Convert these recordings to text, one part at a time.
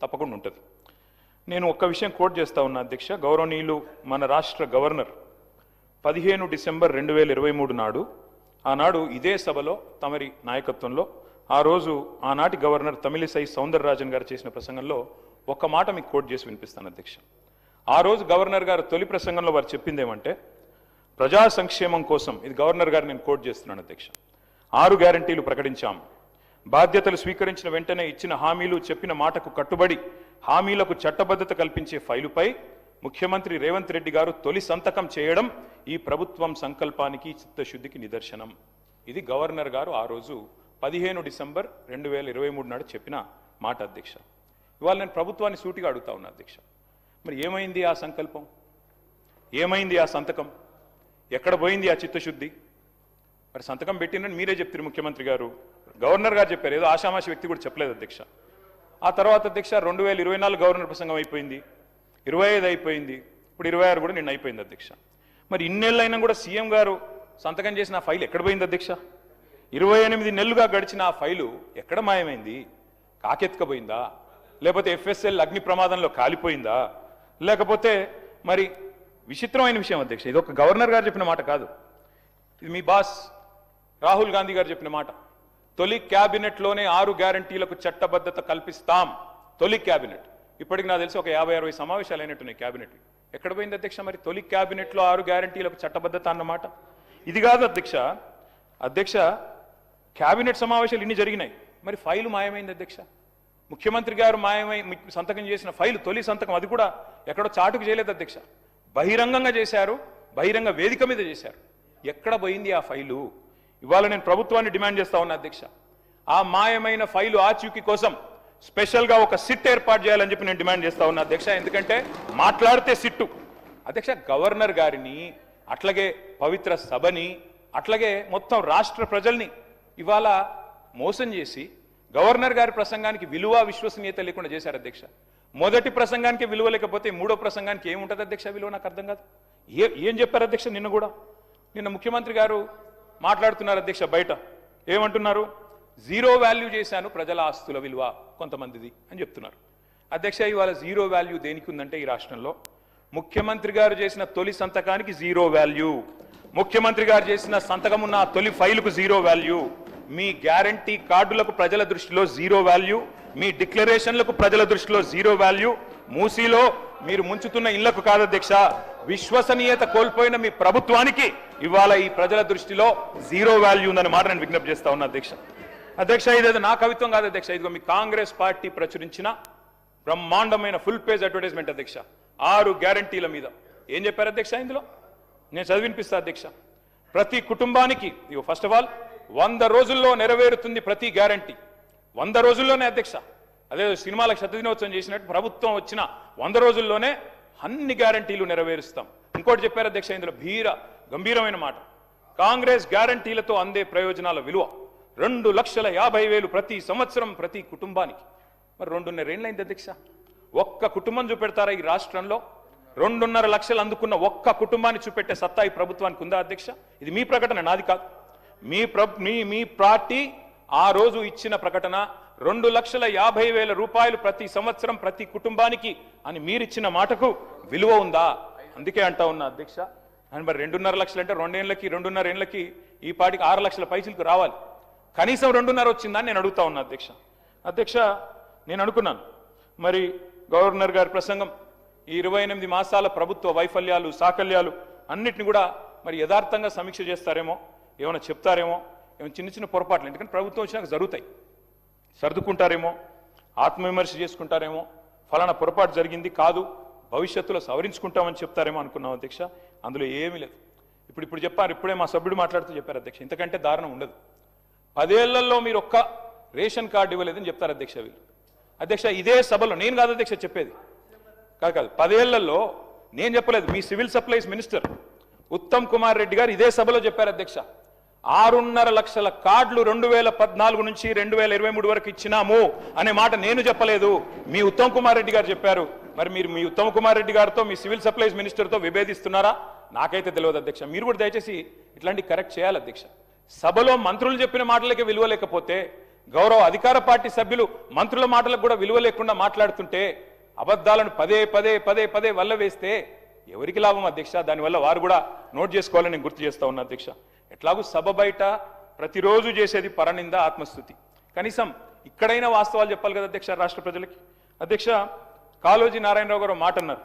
తప్పకుండా ఉంటుంది. నేను ఒక్క విషయం కోట్ చేస్తా ఉన్నా అధ్యక్ష. గౌరవనీయులు మన రాష్ట్ర గవర్నర్ 15 డిసెంబర్ 2023 నాడు ఆనాడు ఇదే సభలో తమరి నాయకత్వంలో ఆ రోజు ఆనాటి గవర్నర్ తమిళిసై సౌందరరాజన్ గారు చేసిన ప్రసంగంలో ఒక్క మాట మీకు కోట్ చేసి వినిపిస్తాను అధ్యక్ష. ఆ రోజు గవర్నర్ గారు తొలి ప్రసంగంలో వారు చెప్పింది ఏమంటే, ప్రజా సంక్షేమం కోసం, ఇది గవర్నర్ గారు నేను కోట్ చేస్తున్నాను అధ్యక్ష, 6 గ్యారంటీలు ప్రకటించాం. బాధ్యతలు స్వీకరించిన వెంటనే ఇచ్చిన హామీలు చెప్పిన మాటకు కట్టుబడి హామీలకు చట్టబద్ధత కల్పించే ఫైలుపై ముఖ్యమంత్రి రేవంత్ రెడ్డి గారు తొలి సంతకం చేయడం ఈ ప్రభుత్వం సంకల్పానికి చిత్తశుద్ధికి నిదర్శనం. ఇది గవర్నర్ గారు ఆ రోజు 15 డిసెంబర్ 2023 నాడు చెప్పిన మాట అధ్యక్ష. ఇవాళ నేను ప్రభుత్వాన్ని సూటిగా అడుగుతా ఉన్నా అధ్యక్ష, మరి ఏమైంది ఆ సంకల్పం? ఏమైంది ఆ సంతకం? ఎక్కడ పోయింది ఆ చిత్తశుద్ధి? మరి సంతకం పెట్టినని మీరే చెప్తారు ముఖ్యమంత్రి గారు, గవర్నర్ గారు చెప్పారు, ఏదో ఆషామాషి వ్యక్తి కూడా చెప్పలేదు అధ్యక్ష. ఆ తర్వాత అధ్యక్ష 2024 గవర్నర్ ప్రసంగం అయిపోయింది, 25 అయిపోయింది, ఇప్పుడు 26 కూడా నిన్న అయిపోయింది అధ్యక్ష. మరి ఇన్నేళ్ళైనా కూడా సీఎం గారు సంతకం చేసిన ఆ ఫైల్ ఎక్కడ పోయింది అధ్యక్ష? 28 నెలలుగా గడిచిన ఆ ఫైలు ఎక్కడ మాయమైంది? కాకెత్తుకపోయిందా? లేకపోతే ఎఫ్ఎస్ఎల్ అగ్ని ప్రమాదంలో కాలిపోయిందా? లేకపోతే మరి విచిత్రమైన విషయం అధ్యక్ష, ఇది ఒక గవర్నర్ గారు చెప్పిన మాట కాదు, ఇది మీ బాస్ రాహుల్ గాంధీ గారు చెప్పిన మాట. తొలి క్యాబినెట్లోనే 6 గ్యారంటీలకు చట్టబద్ధత కల్పిస్తాం. తొలి క్యాబినెట్. ఇప్పటికి నాకు తెలిసి ఒక 50-60 సమావేశాలు అయినట్టున్నాయి క్యాబినెట్. ఎక్కడ పోయింది అధ్యక్ష మరి తొలి క్యాబినెట్లో 6 గ్యారంటీలకు చట్టబద్ధత అన్నమాట? ఇది కాదు అధ్యక్ష. అధ్యక్ష, క్యాబినెట్ సమావేశాలు ఇన్ని జరిగినాయి, మరి ఫైలు మాయమైంది అధ్యక్ష. ముఖ్యమంత్రి గారు సంతకం చేసిన ఫైలు, తొలి సంతకం, అది కూడా ఎక్కడో చాటుకు చేయలేదు అధ్యక్ష, బహిరంగంగా చేశారు, బహిరంగ వేదిక మీద చేశారు. ఎక్కడ పోయింది ఆ ఫైలు? ఇవాళ నేను ప్రభుత్వాన్ని డిమాండ్ చేస్తా ఉన్నా అధ్యక్ష, ఆ మాయమైన ఫైలు ఆచూకీ కోసం స్పెషల్గా ఒక సిట్ ఏర్పాటు చేయాలని చెప్పి నేను డిమాండ్ చేస్తా ఉన్నా అధ్యక్ష. ఎందుకంటే మాట్లాడితే సిట్టు అధ్యక్ష, గవర్నర్ గారిని, అట్లాగే పవిత్ర సభని, అట్లాగే మొత్తం రాష్ట్ర ప్రజల్ని ఇవాళ మోసం చేసి గవర్నర్ గారి ప్రసంగానికి విలువ విశ్వసనీయత లేకుండా చేశారు అధ్యక్ష. మొదటి ప్రసంగానికి విలువ లేకపోతే మూడో ప్రసంగానికి ఏముంటుంది అధ్యక్ష విలువ? నాకు అర్థం కాదు. ఏం చెప్పారు అధ్యక్ష? నిన్న ముఖ్యమంత్రి గారు మాట్లాడుతున్నారు అధ్యక్ష, బయట ఏమంటున్నారు? 0 వాల్యూ చేశాను ప్రజల ఆస్తుల విలువ కొంతమందిది అని చెప్తున్నారు అధ్యక్ష. ఇవాళ 0 వాల్యూ దేనికి ఉందంటే ఈ రాష్ట్రంలో ముఖ్యమంత్రి గారు చేసిన తొలి సంతకానికి 0 వాల్యూ, ముఖ్యమంత్రి గారు చేసిన సంతకం ఉన్న తొలి ఫైలుకు 0 వాల్యూ, మీ గ్యారంటీ కార్డులకు ప్రజల దృష్టిలో 0 వాల్యూ, మీ డిక్లరేషన్లకు ప్రజల దృష్టిలో 0 వాల్యూ, మూసీలో మీరు ముంచుతున్న ఇళ్లకు కాదు అధ్యక్ష, విశ్వసనీయత కోల్పోయిన మీ ప్రభుత్వానికి ఇవాళ ఈ ప్రజల దృష్టిలో 0 వాల్యూ ఉందని మాట నేను విజ్ఞప్తి చేస్తా ఉన్నా అధ్యక్ష. అధ్యక్ష, ఇదేదో నా కవిత్వం కాదు అధ్యక్ష, ఇదిగో మీ కాంగ్రెస్ పార్టీ ప్రచురించిన బ్రహ్మాండమైన ఫుల్ పేజ్ అడ్వర్టైజ్మెంట్ అధ్యక్ష. 6 గ్యారంటీల మీద ఏం చెప్పారు అధ్యక్ష? ఇందులో నేను చదివినిపిస్తా అధ్యక్ష. ప్రతి కుటుంబానికి, ఫస్ట్ ఆఫ్ ఆల్ 100 రోజుల్లో నెరవేరుతుంది ప్రతి గ్యారంటీ. 100 రోజుల్లోనే అధ్యక్ష. అదే సినిమాలకు శతదినోత్సవం చేసినట్టు ప్రభుత్వం వచ్చిన 100 రోజుల్లోనే అన్ని గ్యారంటీలు నెరవేరుస్తాం. ఇంకోటి చెప్పారు అధ్యక్ష, ఇందులో గంభీరమైన మాట, కాంగ్రెస్ గ్యారంటీలతో అందే ప్రయోజనాల విలువ 2,50,000 ప్రతి సంవత్సరం ప్రతి కుటుంబానికి. మరి 2.5 ఏళ్ళైంది అధ్యక్ష. ఒక్క కుటుంబం చూపెడతారా ఈ రాష్ట్రంలో? 2.5 లక్షలు అందుకున్న ఒక్క కుటుంబాన్ని చూపెట్టే సత్తా ఈ ప్రభుత్వానికి ఉందా అధ్యక్ష? ఇది మీ ప్రకటన, నాది కాదు. మీ పార్టీ ఆ రోజు ఇచ్చిన ప్రకటన 2,50,000 రూపాయలు ప్రతి సంవత్సరం ప్రతి కుటుంబానికి అని మీరిచ్చిన మాటకు విలువ ఉందా? అందుకే అంటా ఉన్నా అధ్యక్ష. అని మరి 2.5 లక్షలు అంటే 2.5 ఏళ్ళకి ఈ పార్టీకి 6 లక్షల పైసలకు రావాలి, కనీసం 2.5 వచ్చిందని నేను అడుగుతా ఉన్నా అధ్యక్ష. అధ్యక్ష, నేను అనుకున్నాను మరి గవర్నర్ గారి ప్రసంగం ఈ 28 మాసాల ప్రభుత్వ వైఫల్యాలు సాకల్యాలు అన్నిటిని కూడా మరి యథార్థంగా సమీక్ష చేస్తారేమో, ఏమైనా చెప్తారేమో, ఏమైనా చిన్న చిన్న పొరపాట్లు, ఎందుకంటే ప్రభుత్వం వచ్చినాక జరుగుతాయి, సర్దుకుంటారేమో, ఆత్మవిమర్శ చేసుకుంటారేమో, ఫలానా పొరపాటు జరిగింది కాదు భవిష్యత్తులో సవరించుకుంటామని చెప్తారేమో అనుకున్నాం అధ్యక్ష. అందులో ఏమీ లేదు. ఇప్పుడు చెప్పారు, ఇప్పుడే మా సభ్యుడు మాట్లాడుతూ చెప్పారు అధ్యక్ష, ఇంతకంటే దారుణం ఉండదు. 10 ఏళ్లలో మీరు ఒక్క రేషన్ కార్డు ఇవ్వలేదని చెప్తారు అధ్యక్ష వీళ్ళు. అధ్యక్ష, ఇదే సభలో, నేను కాదు అధ్యక్ష చెప్పేది, కాదు 10 ఏళ్లలో నేను చెప్పలేదు, మీ civil supplies minister Uttam Kumar Reddy గారు ఇదే సభలో చెప్పారు అధ్యక్ష. 6.5 లక్షల కార్డులు 2014 నుంచి 2023 వరకు ఇచ్చినాము అనే మాట నేను చెప్పలేదు, మీ ఉత్తమ్ కుమార్ రెడ్డి గారు చెప్పారు. మరి మీరు మీ ఉత్తమ్ కుమార్ రెడ్డి గారితో మీ సివిల్ సప్లైస్ మినిస్టర్తో విభేదిస్తున్నారా? నాకైతే తెలియదు అధ్యక్ష. మీరు కూడా దయచేసి ఇట్లాంటి కరెక్ట్ చేయాలి అధ్యక్ష. సభలో మంత్రులు చెప్పిన మాటలకే విలువ లేకపోతే గౌరవ అధికార పార్టీ సభ్యులు మంత్రుల మాటలకు కూడా విలువ లేకుండా మాట్లాడుతుంటే అబద్ధాలను పదే పదే పదే పదే వల్ల వేస్తే ఎవరికి లాభం అధ్యక్ష? దానివల్ల వారు కూడా నోట్ చేసుకోవాలని నేను గుర్తు చేస్తా ఉన్నా అధ్యక్ష. ఎట్లాగూ సభ బయట ప్రతిరోజు చేసేది పరనింద, ఆత్మస్థుతి. కనీసం ఇక్కడైనా వాస్తవాలు చెప్పాలి కదా అధ్యక్ష రాష్ట్ర ప్రజలకి. అధ్యక్ష, కాళోజీ నారాయణరావు గారు మాట అన్నారు,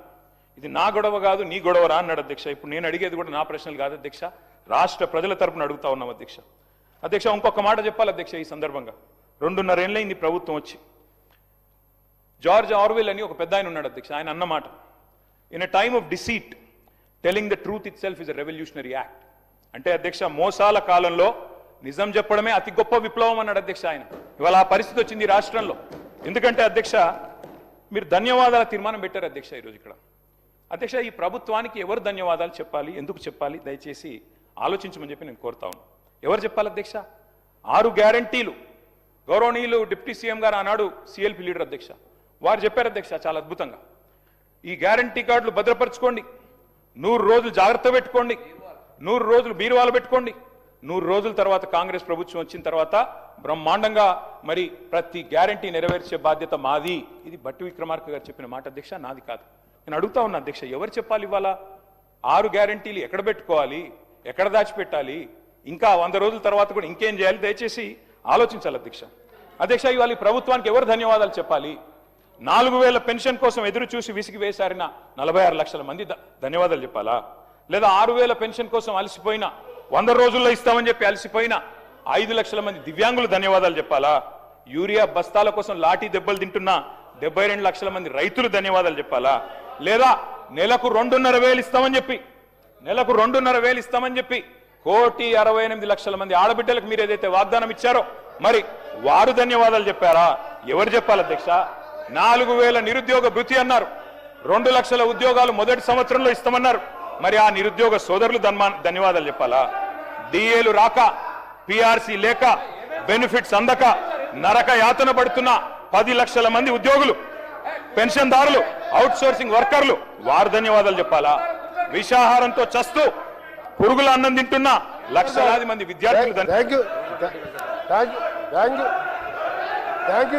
ఇది నా గొడవ కాదు నీ గొడవరా అన్నాడు అధ్యక్ష. ఇప్పుడు నేను అడిగేది కూడా నా ప్రశ్నలు కాదు అధ్యక్ష, రాష్ట్ర ప్రజల తరపున అడుగుతా ఉన్నాం అధ్యక్ష. అధ్యక్ష, ఇంకొక మాట చెప్పాలి అధ్యక్ష ఈ సందర్భంగా. 2.5 ఏళ్ళైంది ప్రభుత్వం వచ్చి. జార్జ్ ఆర్వెల్ అని ఒక పెద్ద ఆయన ఉన్నాడు అధ్యక్ష, ఆయన అన్నమాట, in a time of deceit telling the truth it self is a revolutionary act. అంటే అధ్యక్ష, మోసాల కాలంలో నిజం చెప్పడమే అతి గొప్ప విప్లవం అన్నాడు అధ్యక్ష ఆయన. ఇవాళ ఆ పరిస్థితి వచ్చింది రాష్ట్రంలో. ఎందుకంటే అధ్యక్ష, మీరు ధన్యవాదాల తీర్మానం పెట్టారు అధ్యక్ష ఈరోజు ఇక్కడ. అధ్యక్ష, ఈ ప్రభుత్వానికి ఎవరు ధన్యవాదాలు చెప్పాలి, ఎందుకు చెప్పాలి, దయచేసి ఆలోచించమని చెప్పి నేను కోరుతా ఉన్నాను. ఎవరు చెప్పాలి అధ్యక్ష? 6 గ్యారంటీలు గౌరవనీయులు డిప్యూటీ సీఎం గారు ఆనాడు సిఎల్పి లీడర్ అధ్యక్ష, వారు చెప్పారు అధ్యక్ష చాలా అద్భుతంగా. ఈ గ్యారంటీ కార్డులు భద్రపరచుకోండి, 100 రోజులు జాగ్రత్త పెట్టుకోండి, 100 రోజులు బీరువాలు పెట్టుకోండి, 100 రోజుల తర్వాత కాంగ్రెస్ ప్రభుత్వం వచ్చిన తర్వాత బ్రహ్మాండంగా మరి ప్రతి గ్యారంటీ నెరవేర్చే బాధ్యత మాది. ఇది బట్టి విక్రమార్క గారు చెప్పిన మాట అధ్యక్ష, నాది కాదు. నేను అడుగుతా ఉన్నా అధ్యక్ష, ఎవరు చెప్పాలి ఇవాళ 6 గ్యారంటీలు ఎక్కడ పెట్టుకోవాలి, ఎక్కడ దాచిపెట్టాలి, ఇంకా 100 రోజుల తర్వాత కూడా ఇంకేం చేయాలి, దయచేసి ఆలోచించాలి అధ్యక్ష. అధ్యక్ష, ఇవాళ ఈ ప్రభుత్వానికి ఎవరు ధన్యవాదాలు చెప్పాలి? 4000 పెన్షన్ కోసం ఎదురు చూసి విసిగి వేశారిన 46 లక్షల మంది ధన్యవాదాలు చెప్పాలా? లేదా 6000 పెన్షన్ కోసం అలసిపోయిన, 100 రోజుల్లో ఇస్తామని చెప్పి అలసిపోయిన 5 లక్షల మంది దివ్యాంగులు ధన్యవాదాలు చెప్పాలా? యూరియా బస్తాల కోసం లాఠీ దెబ్బలు తింటున్న 72 లక్షల మంది రైతులు ధన్యవాదాలు చెప్పాలా? లేదా నెలకు 2.5 ఇస్తామని చెప్పి, నెలకు 2.5 ఇస్తామని చెప్పి 1,68,00,000 మంది ఆడబిడ్డలకు మీరు ఏదైతే వాగ్దానం ఇచ్చారో మరి వారు ధన్యవాదాలు చెప్పారా? ఎవరు చెప్పాలి అధ్యక్ష? 4,000 నిరుద్యోగ భృతి అన్నారు, 2 లక్షల ఉద్యోగాలు మొదటి సంవత్సరంలో ఇస్తామన్నారు, మరి ఆ నిరుద్యోగ సోదరులు ధన్యవాదాలు చెప్పాలా? డిఏలు రాక, పిఆర్సీ లేక, బెనిఫిట్స్ అందక నరక యాతన పడుతున్న 10 లక్షల మంది ఉద్యోగులు, పెన్షన్దారులు, అవుట్ సోర్సింగ్ వర్కర్లు, వారు ధన్యవాదాలు చెప్పాలా? విషాహారంతో చస్తూ పురుగుల అన్నం తింటున్న లక్షలాది మంది విద్యార్థులు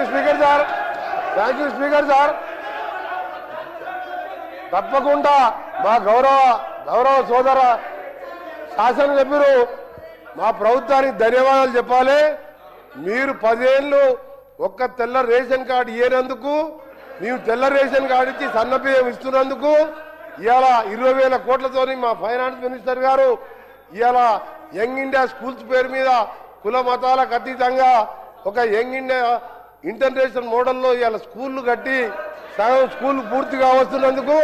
స్పీకర్ సార్, తప్పకుండా మా గౌరవ సోదర శాసనసభ్యులు మా ప్రభుత్వానికి ధన్యవాదాలు చెప్పాలి. మీరు 10 ఏళ్ళు ఒక్క తెల్ల రేషన్ కార్డు ఇయ్యేందుకు, మేము తెల్ల రేషన్ కార్డు ఇచ్చి సన్నబియ్యం ఇస్తున్నందుకు, ఇవాళ 20,000 కోట్లతోని మా ఫైనాన్స్ మినిస్టర్ గారు ఇవాళ యంగ్ ఇండియా స్కూల్స్ పేరు మీద కుల మతాలకు అతీతంగా ఒక యంగ్ ఇండియా ఇంటర్నేషనల్ మోడల్లో ఇవాళ స్కూళ్ళు కట్టి సగం స్కూల్ పూర్తిగా వస్తున్నందుకు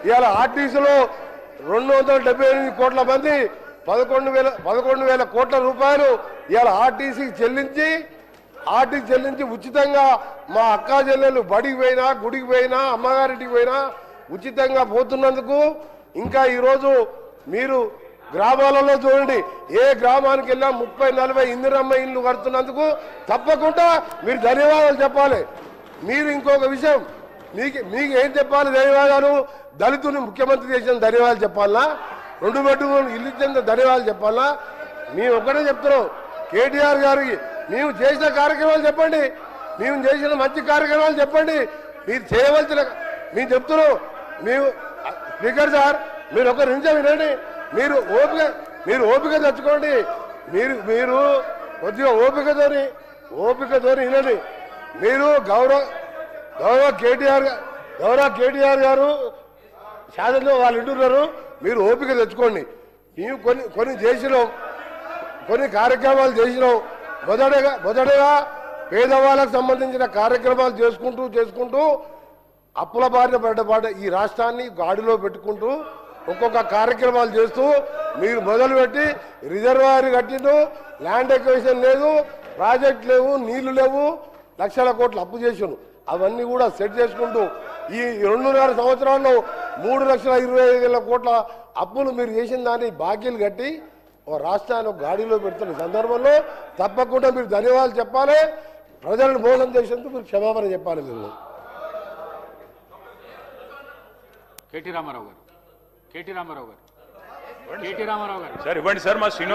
ఇవాళ ఆర్టీసీలో 278 కోట్ల మంది 11,000 కోట్ల రూపాయలు ఇవాళ ఆర్టీసీకి చెల్లించి ఉచితంగా మా అక్కా చెల్లెలు బడికి పోయినా, గుడికి పోయినా, అమ్మగారింటికి పోయినా ఉచితంగా పోతున్నందుకు, ఇంకా ఈరోజు మీరు గ్రామాలలో చూడండి, ఏ గ్రామానికి వెళ్ళా 30-40 ఇందిరమ్మ ఇల్లు కడుతున్నందుకు తప్పకుండా మీరు ధన్యవాదాలు చెప్పాలి. మీరు ఇంకొక విషయం, మీకు ఏం చెప్పాలి ధన్యవాదాలు? దళితుని ముఖ్యమంత్రి చేసిన ధన్యవాదాలు చెప్పాలా? 2 బెడ్రూమ్ ఇల్లు ఇచ్చిన ధన్యవాదాలు చెప్పాలా? మేము ఒక్కటే చెప్తున్నాం, కేటీఆర్ గారికి మేము చేసిన కార్యక్రమాలు చెప్పండి, మేము చేసిన మంచి కార్యక్రమాలు చెప్పండి, మీరు చేయవలసిన మేము చెప్తున్నాం. మేము స్పీకర్ సార్, మీరు ఒక నిమిషం వినండి, మీరు ఓపిక తెచ్చుకోండి, మీరు కొద్దిగా ఓపికతోని వినండి. మీరు గౌరవ కేటీఆర్ గారు శాసనలో వాళ్ళు వింటున్నారు, మీరు ఓపిక తెచ్చుకోండి. మేము కొన్ని చేసినాం, కొన్ని కార్యక్రమాలు చేసినాం. మొదటగా పేదవాళ్ళకు సంబంధించిన కార్యక్రమాలు చేసుకుంటూ అప్పుల బారిన పడ్డ ఈ రాష్ట్రాన్ని గాడిలో పెట్టుకుంటూ ఒక్కొక్క కార్యక్రమాలు చేస్తూ మీరు మొదలుపెట్టి రిజర్వాయర్ కట్టిండు, ల్యాండ్ ఎక్విజిషన్ లేదు, ప్రాజెక్ట్ లేవు, నీళ్లు లేవు, లక్షల కోట్లు అప్పు చేసాను. అవన్నీ కూడా సెట్ చేసుకుంటూ ఈ 2.5 సంవత్సరాల్లో 3,25,000 కోట్ల అప్పులు మీరు చేసిన దాన్ని బాకీలు కట్టి ఓ రాష్ట్రాన్ని గాడిలో పెడుతున్న సందర్భంలో తప్పకుండా మీరు ధన్యవాదాలు చెప్పాలి. ప్రజలను మోసం చేసేందుకు మీరు క్షమాపణ చెప్పాలి. మీరు కేటీ రామారావు గారు సార్ ఇవ్వండి సార్, మా శ్రీనివాస్